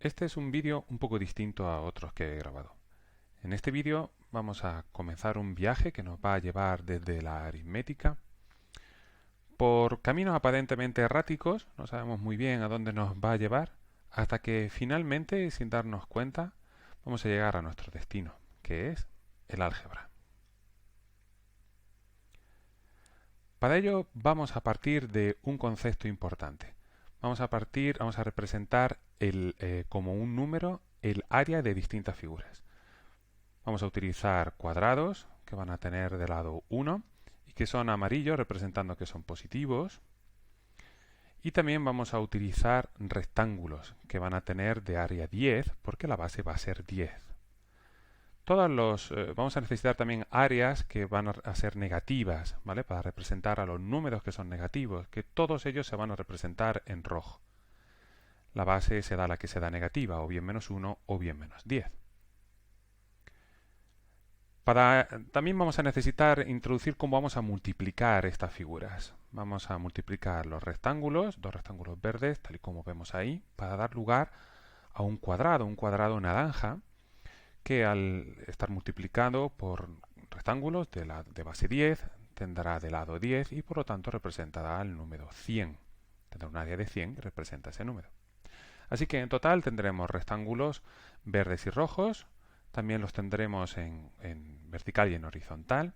Este es un vídeo un poco distinto a otros que he grabado. En este vídeo vamos a comenzar un viaje que nos va a llevar desde la aritmética por caminos aparentemente erráticos, no sabemos muy bien a dónde nos va a llevar, hasta que finalmente, sin darnos cuenta, vamos a llegar a nuestro destino, que es el álgebra. Para ello vamos a partir de un concepto importante. Vamos a representar como un número el área de distintas figuras. Vamos a utilizar cuadrados que van a tener de lado 1 y que son amarillos representando que son positivos. Y también vamos a utilizar rectángulos que van a tener de área 10 porque la base va a ser 10. Vamos a necesitar también áreas que van a ser negativas, ¿vale? Para representar a los números que son negativos, que todos ellos se van a representar en rojo. La base se da la que se da negativa, o bien -1 o bien -10. También vamos a necesitar introducir cómo vamos a multiplicar estas figuras. Vamos a multiplicar los rectángulos, dos rectángulos verdes, tal y como vemos ahí, para dar lugar a un cuadrado naranja, que al estar multiplicado por rectángulos de base 10, tendrá de lado 10 y por lo tanto representará el número 100. Tendrá un área de 100 que representa ese número. Así que en total tendremos rectángulos verdes y rojos. También los tendremos en vertical y en horizontal,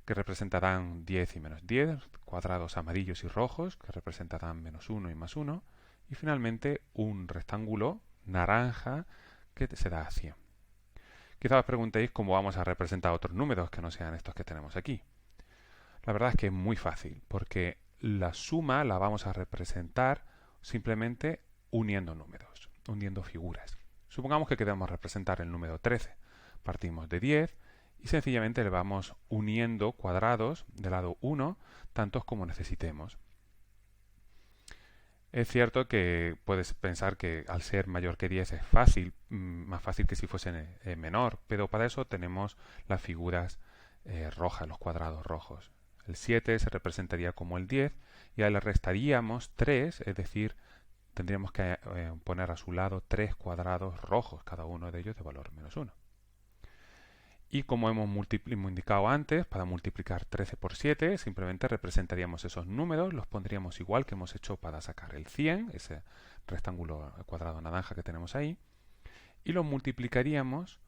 que representarán 10 y -10, cuadrados amarillos y rojos, que representarán -1 y +1, y finalmente un rectángulo naranja que se da a 100. Quizá os preguntéis cómo vamos a representar otros números que no sean estos que tenemos aquí. La verdad es que es muy fácil, porque la suma la vamos a representar simplemente uniendo números, uniendo figuras. Supongamos que queremos representar el número 13. Partimos de 10 y sencillamente le vamos uniendo cuadrados de lado 1, tantos como necesitemos. Es cierto que puedes pensar que al ser mayor que 10 es fácil, más fácil que si fuese menor, pero para eso tenemos las figuras rojas, los cuadrados rojos. El 7 se representaría como el 10 y ahí le restaríamos 3, es decir, tendríamos que poner a su lado 3 cuadrados rojos, cada uno de ellos de valor -1. Y como hemos indicado antes, para multiplicar 13 por 7, simplemente representaríamos esos números, los pondríamos igual que hemos hecho para sacar el 100, ese rectángulo cuadrado naranja que tenemos ahí, y los multiplicaríamos,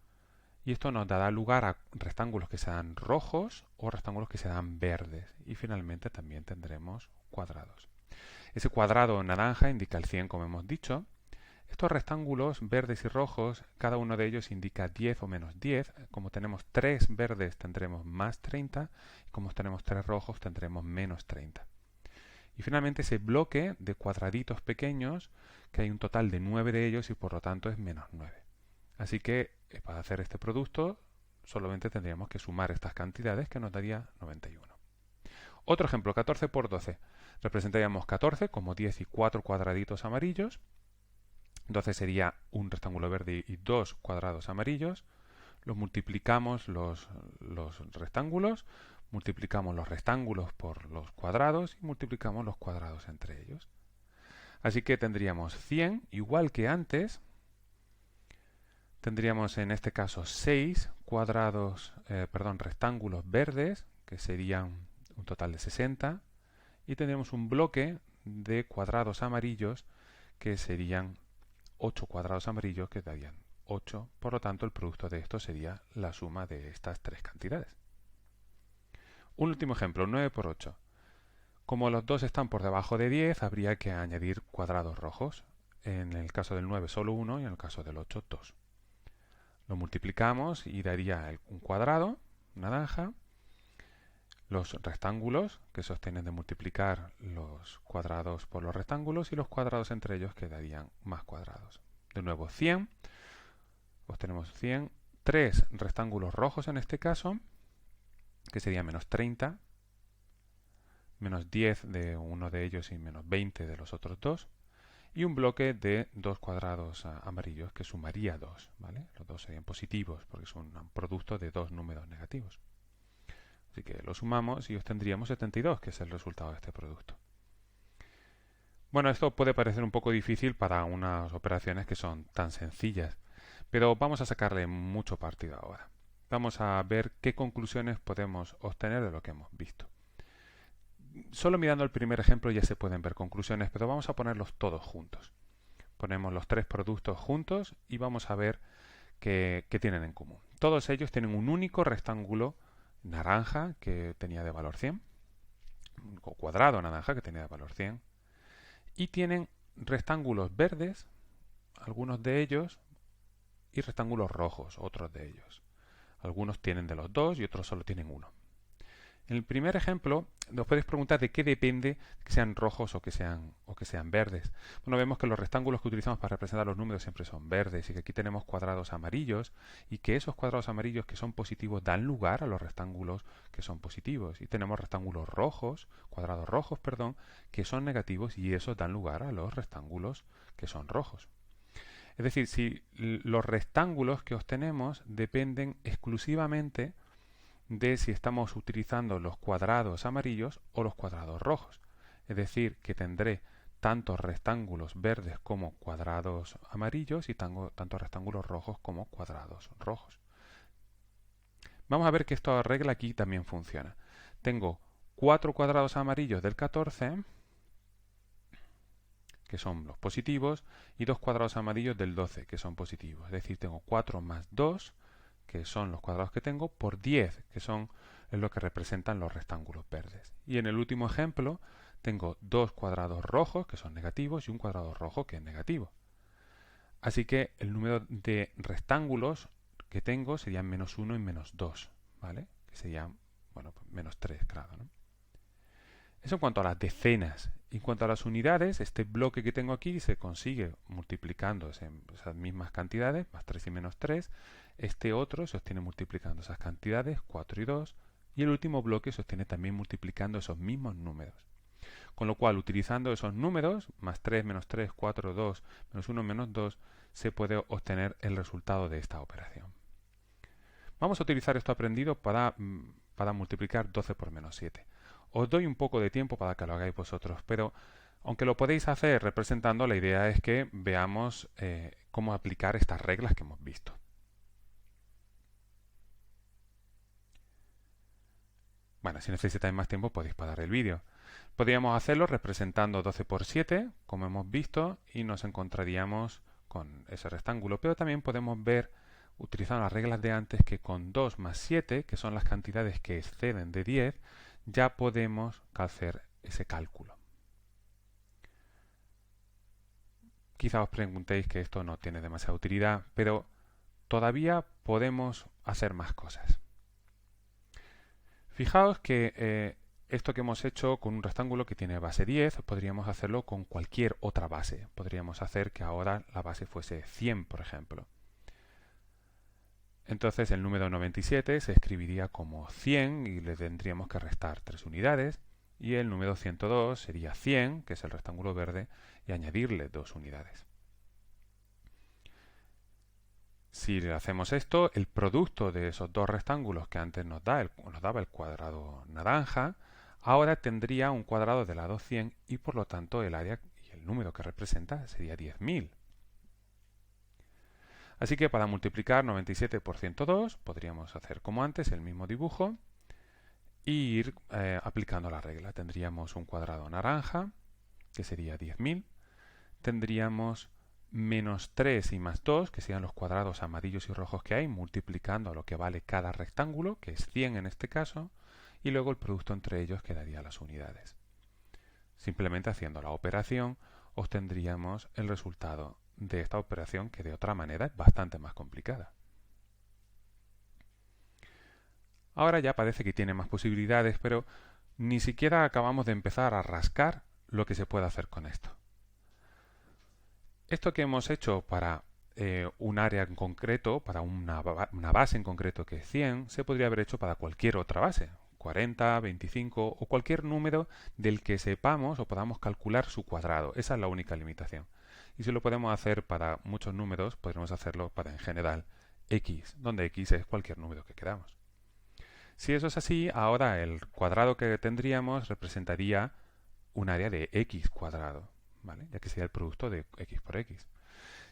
y esto nos dará lugar a rectángulos que sean rojos o rectángulos que sean verdes, y finalmente también tendremos cuadrados. Ese cuadrado naranja indica el 100, como hemos dicho. Estos rectángulos verdes y rojos, cada uno de ellos indica 10 o -10. Como tenemos 3 verdes tendremos +30 y como tenemos 3 rojos tendremos -30. Y finalmente ese bloque de cuadraditos pequeños, que hay un total de 9 de ellos y por lo tanto es -9. Así que para hacer este producto solamente tendríamos que sumar estas cantidades que nos daría 91. Otro ejemplo, 14 por 12. Representaríamos 14 como 10 y 4 cuadraditos amarillos. Entonces sería un rectángulo verde y 2 cuadrados amarillos. Los multiplicamos los rectángulos, multiplicamos los rectángulos por los cuadrados y multiplicamos los cuadrados entre ellos. Así que tendríamos 100, igual que antes. Tendríamos en este caso 6 rectángulos verdes, que serían un total de 60. Y tendríamos un bloque de cuadrados amarillos, que serían 8 cuadrados amarillos que darían 8, por lo tanto el producto de esto sería la suma de estas tres cantidades. Un último ejemplo, 9 por 8. Como los dos están por debajo de 10, habría que añadir cuadrados rojos. En el caso del 9 solo 1 y en el caso del 8 2. Lo multiplicamos y daría un cuadrado naranja. Los rectángulos que sostienen de multiplicar los cuadrados por los rectángulos y los cuadrados entre ellos que darían más cuadrados. De nuevo 100, obtenemos 100, 3 rectángulos rojos en este caso, que sería -30, -10 de uno de ellos y -20 de los otros dos, y un bloque de 2 cuadrados amarillos que sumaría 2, ¿vale? Los dos serían positivos porque son un producto de dos números negativos. Así que lo sumamos y obtendríamos 72, que es el resultado de este producto. Bueno, esto puede parecer un poco difícil para unas operaciones que son tan sencillas, pero vamos a sacarle mucho partido ahora. Vamos a ver qué conclusiones podemos obtener de lo que hemos visto. Solo mirando el primer ejemplo ya se pueden ver conclusiones, pero vamos a ponerlos todos juntos. Ponemos los tres productos juntos y vamos a ver qué tienen en común. Todos ellos tienen un único rectángulo naranja que tenía de valor 100, un cuadrado naranja que tenía de valor 100, y tienen rectángulos verdes, algunos de ellos, y rectángulos rojos, otros de ellos. Algunos tienen de los dos y otros solo tienen uno. En el primer ejemplo, os podéis preguntar de qué depende que sean rojos o que sean verdes. Bueno, vemos que los rectángulos que utilizamos para representar los números siempre son verdes y que aquí tenemos cuadrados amarillos y que esos cuadrados amarillos que son positivos dan lugar a los rectángulos que son positivos. Y tenemos rectángulos rojos, cuadrados rojos, perdón, que son negativos y esos dan lugar a los rectángulos que son rojos. Es decir, si los rectángulos que obtenemos dependen exclusivamente de si estamos utilizando los cuadrados amarillos o los cuadrados rojos. Es decir, que tendré tantos rectángulos verdes como cuadrados amarillos y tantos rectángulos rojos como cuadrados rojos. Vamos a ver que esta regla aquí también funciona. Tengo 4 cuadrados amarillos del 14, que son los positivos, y 2 cuadrados amarillos del 12, que son positivos. Es decir, tengo 4 más 2, que son los cuadrados que tengo, por 10, que es lo que representan los rectángulos verdes. Y en el último ejemplo tengo 2 cuadrados rojos, que son negativos, y un cuadrado rojo, que es negativo. Así que el número de rectángulos que tengo serían menos 1 y menos 2, ¿vale? Que serían, bueno, pues menos 3, claro, ¿no? Eso en cuanto a las decenas. En cuanto a las unidades, este bloque que tengo aquí se consigue multiplicando esas mismas cantidades, más 3 y menos 3. Este otro se obtiene multiplicando esas cantidades, 4 y 2. Y el último bloque se obtiene también multiplicando esos mismos números. Con lo cual, utilizando esos números, más 3, menos 3, 4, 2, menos 1, menos 2, se puede obtener el resultado de esta operación. Vamos a utilizar esto aprendido para multiplicar 12 por menos 7. Os doy un poco de tiempo para que lo hagáis vosotros, pero aunque lo podéis hacer representando, la idea es que veamos cómo aplicar estas reglas que hemos visto. Bueno, si necesitáis más tiempo podéis parar el vídeo. Podríamos hacerlo representando 12 por 7, como hemos visto, y nos encontraríamos con ese rectángulo. Pero también podemos ver, utilizando las reglas de antes, que con 2 más 7, que son las cantidades que exceden de 10, ya podemos hacer ese cálculo. Quizá os preguntéis que esto no tiene demasiada utilidad, pero todavía podemos hacer más cosas. Fijaos que esto que hemos hecho con un rectángulo que tiene base 10, podríamos hacerlo con cualquier otra base. Podríamos hacer que ahora la base fuese 100, por ejemplo. Entonces el número 97 se escribiría como 100 y le tendríamos que restar 3 unidades. Y el número 102 sería 100, que es el rectángulo verde, y añadirle 2 unidades. Si hacemos esto, el producto de esos dos rectángulos que antes nos daba el cuadrado naranja, ahora tendría un cuadrado de lado 100 y por lo tanto el área y el número que representa sería 10.000. Así que para multiplicar 97 por 102 podríamos hacer como antes el mismo dibujo e ir aplicando la regla. Tendríamos un cuadrado naranja, que sería 10.000. Tendríamos menos 3 y más 2, que serían los cuadrados amarillos y rojos que hay, multiplicando a lo que vale cada rectángulo, que es 100 en este caso, y luego el producto entre ellos que daría las unidades. Simplemente haciendo la operación obtendríamos el resultado de esta operación, que de otra manera es bastante más complicada. Ahora ya parece que tiene más posibilidades, pero ni siquiera acabamos de empezar a rascar lo que se puede hacer con esto. Esto que hemos hecho para un área en concreto, para una base en concreto que es 100, se podría haber hecho para cualquier otra base, 40, 25 o cualquier número del que sepamos o podamos calcular su cuadrado. Esa es la única limitación. Y si lo podemos hacer para muchos números, podremos hacerlo para en general x, donde x es cualquier número que queramos. Si eso es así, ahora el cuadrado que tendríamos representaría un área de x cuadrado, ¿vale? Ya que sería el producto de x por x.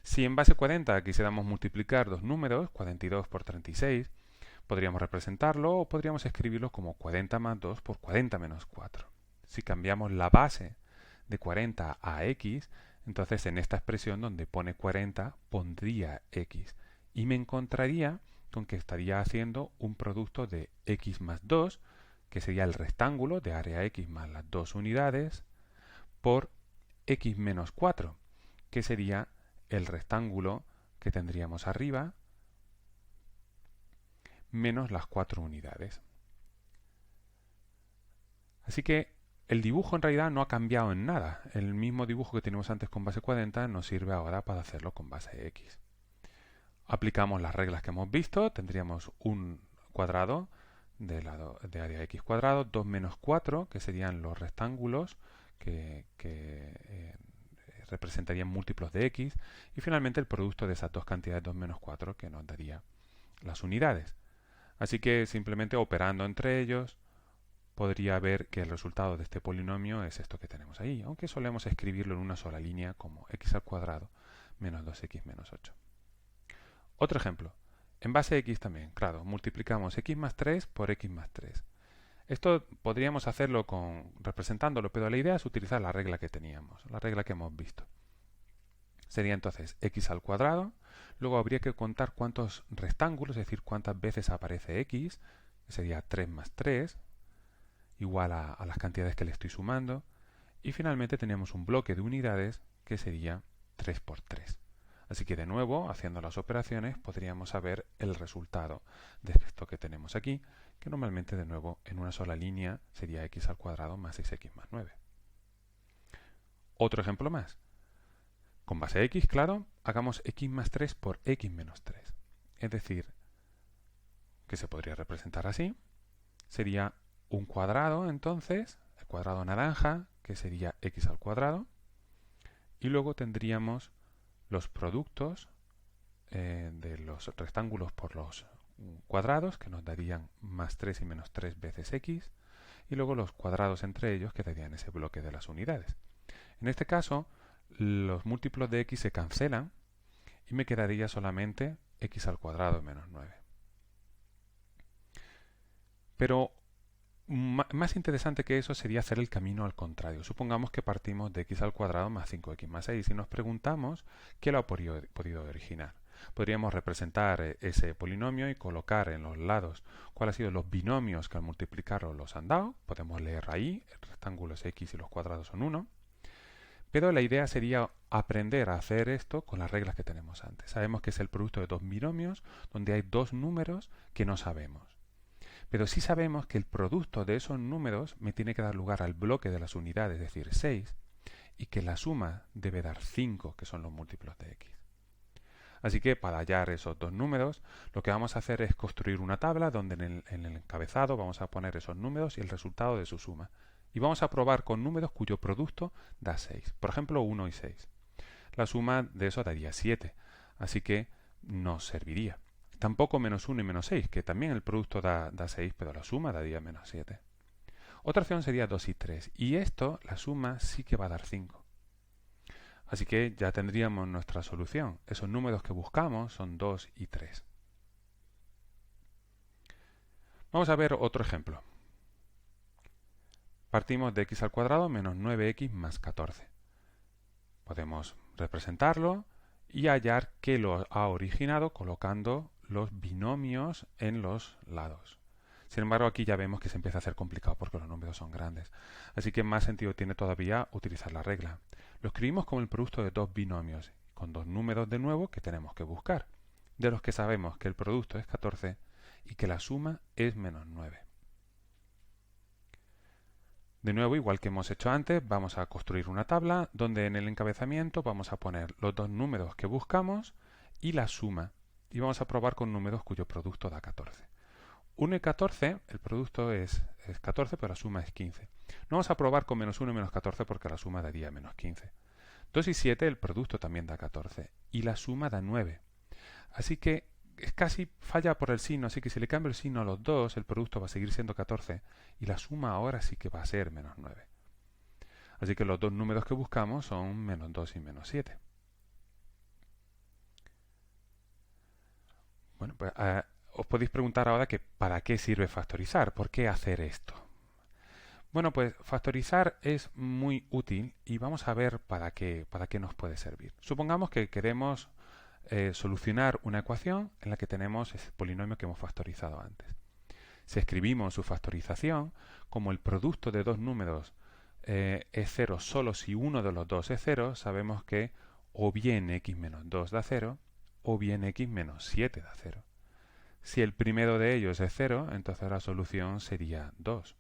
Si en base 40 quisiéramos multiplicar dos números, 42 por 36, podríamos representarlo o podríamos escribirlo como 40 más 2 por 40 menos 4. Si cambiamos la base de 40 a x, entonces en esta expresión donde pone 40 pondría x y me encontraría con que estaría haciendo un producto de x más 2, que sería el rectángulo de área x más las dos unidades, por x menos 4, que sería el rectángulo que tendríamos arriba menos las 4 unidades. Así que el dibujo en realidad no ha cambiado en nada. El mismo dibujo que teníamos antes con base 40 nos sirve ahora para hacerlo con base x. Aplicamos las reglas que hemos visto. Tendríamos un cuadrado de área x cuadrado, 2 menos 4, que serían los rectángulos que representarían múltiplos de x, y finalmente el producto de esas dos cantidades, 2 menos 4, que nos daría las unidades. Así que simplemente operando entre ellos podría ver que el resultado de este polinomio es esto que tenemos ahí, aunque solemos escribirlo en una sola línea como x al cuadrado menos 2x menos 8. Otro ejemplo. En base x también, claro, multiplicamos x más 3 por x más 3. Esto podríamos hacerlo representándolo, pero la idea es utilizar la regla que teníamos, la regla que hemos visto. Sería entonces x al cuadrado, luego habría que contar cuántos rectángulos, es decir, cuántas veces aparece x, que sería 3 más 3, igual a las cantidades que le estoy sumando, y finalmente tenemos un bloque de unidades que sería 3 por 3. Así que de nuevo, haciendo las operaciones, podríamos saber el resultado de esto que tenemos aquí, que normalmente de nuevo en una sola línea sería x al cuadrado más 6x más 9. Otro ejemplo más. Con base x, claro, hagamos x más 3 por x menos 3. Es decir, que se podría representar así. Sería un cuadrado, entonces, el cuadrado naranja, que sería x al cuadrado. Y luego tendríamos los productos de los rectángulos por los cuadrados, que nos darían más 3 y menos 3 veces x, y luego los cuadrados entre ellos, que darían ese bloque de las unidades. En este caso, los múltiplos de x se cancelan y me quedaría solamente x al cuadrado menos 9. Pero más interesante que eso sería hacer el camino al contrario. Supongamos que partimos de x al cuadrado más 5x más 6 y nos preguntamos qué lo ha podido originar. Podríamos representar ese polinomio y colocar en los lados cuáles han sido los binomios que al multiplicarlos los han dado. Podemos leer ahí, el rectángulo es x y los cuadrados son 1. Pero la idea sería aprender a hacer esto con las reglas que tenemos antes. Sabemos que es el producto de dos binomios donde hay dos números que no sabemos. Pero sí sabemos que el producto de esos números me tiene que dar lugar al bloque de las unidades, es decir, 6, y que la suma debe dar 5, que son los múltiplos de x. Así que para hallar esos dos números, lo que vamos a hacer es construir una tabla donde en el encabezado vamos a poner esos números y el resultado de su suma. Y vamos a probar con números cuyo producto da 6. Por ejemplo, 1 y 6. La suma de eso daría 7, así que nos serviría. Tampoco menos 1 y menos 6, que también el producto da 6, pero la suma daría menos 7. Otra opción sería 2 y 3, y esto, la suma, sí que va a dar 5. Así que ya tendríamos nuestra solución. Esos números que buscamos son 2 y 3. Vamos a ver otro ejemplo. Partimos de x al cuadrado menos 9x más 14. Podemos representarlo y hallar qué lo ha originado colocando los binomios en los lados. Sin embargo, aquí ya vemos que se empieza a hacer complicado porque los números son grandes. Así que más sentido tiene todavía utilizar la regla. Lo escribimos como el producto de dos binomios, con dos números de nuevo que tenemos que buscar, de los que sabemos que el producto es 14 y que la suma es menos 9. De nuevo, igual que hemos hecho antes, vamos a construir una tabla donde en el encabezamiento vamos a poner los dos números que buscamos y la suma. Y vamos a probar con números cuyo producto da 14. 1 y 14, el producto es 14, pero la suma es 15. No vamos a probar con menos 1 y menos 14 porque la suma daría menos 15. 2 y 7, el producto también da 14. Y la suma da 9. Así que casi falla por el signo, así que si le cambio el signo a los dos, el producto va a seguir siendo 14 y la suma ahora sí que va a ser menos 9. Así que los dos números que buscamos son menos 2 y menos 7. Bueno, pues os podéis preguntar ahora que ¿para qué sirve factorizar? ¿Por qué hacer esto? Bueno, pues factorizar es muy útil y vamos a ver para qué nos puede servir. Supongamos que queremos solucionar una ecuación en la que tenemos ese polinomio que hemos factorizado antes. Si escribimos su factorización, como el producto de dos números es 0 solo si uno de los dos es 0, sabemos que o bien x menos 2 da 0 o bien x menos 7 da 0. Si el primero de ellos es 0, entonces la solución sería 2.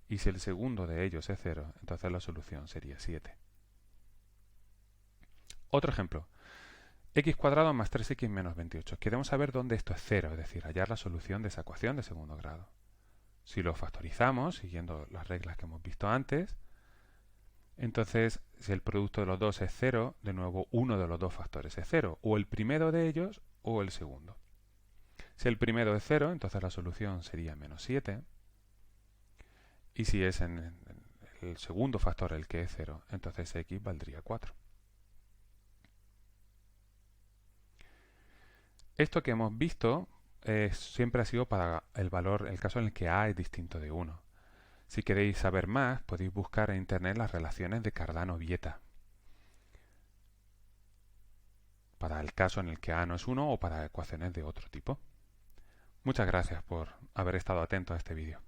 Y si el segundo de ellos es 0, entonces la solución sería 7. Otro ejemplo. X cuadrado más 3x menos 28. Queremos saber dónde esto es 0, es decir, hallar la solución de esa ecuación de segundo grado. Si lo factorizamos, siguiendo las reglas que hemos visto antes, entonces si el producto de los dos es 0, de nuevo uno de los dos factores es 0, o el primero de ellos o el segundo. Si el primero es 0, entonces la solución sería menos 7. Y si es en el segundo factor el que es 0, entonces x valdría 4. Esto que hemos visto siempre ha sido para el caso en el que a es distinto de 1. Si queréis saber más, podéis buscar en internet las relaciones de Cardano-Vieta, para el caso en el que a no es 1 o para ecuaciones de otro tipo. Muchas gracias por haber estado atento a este vídeo.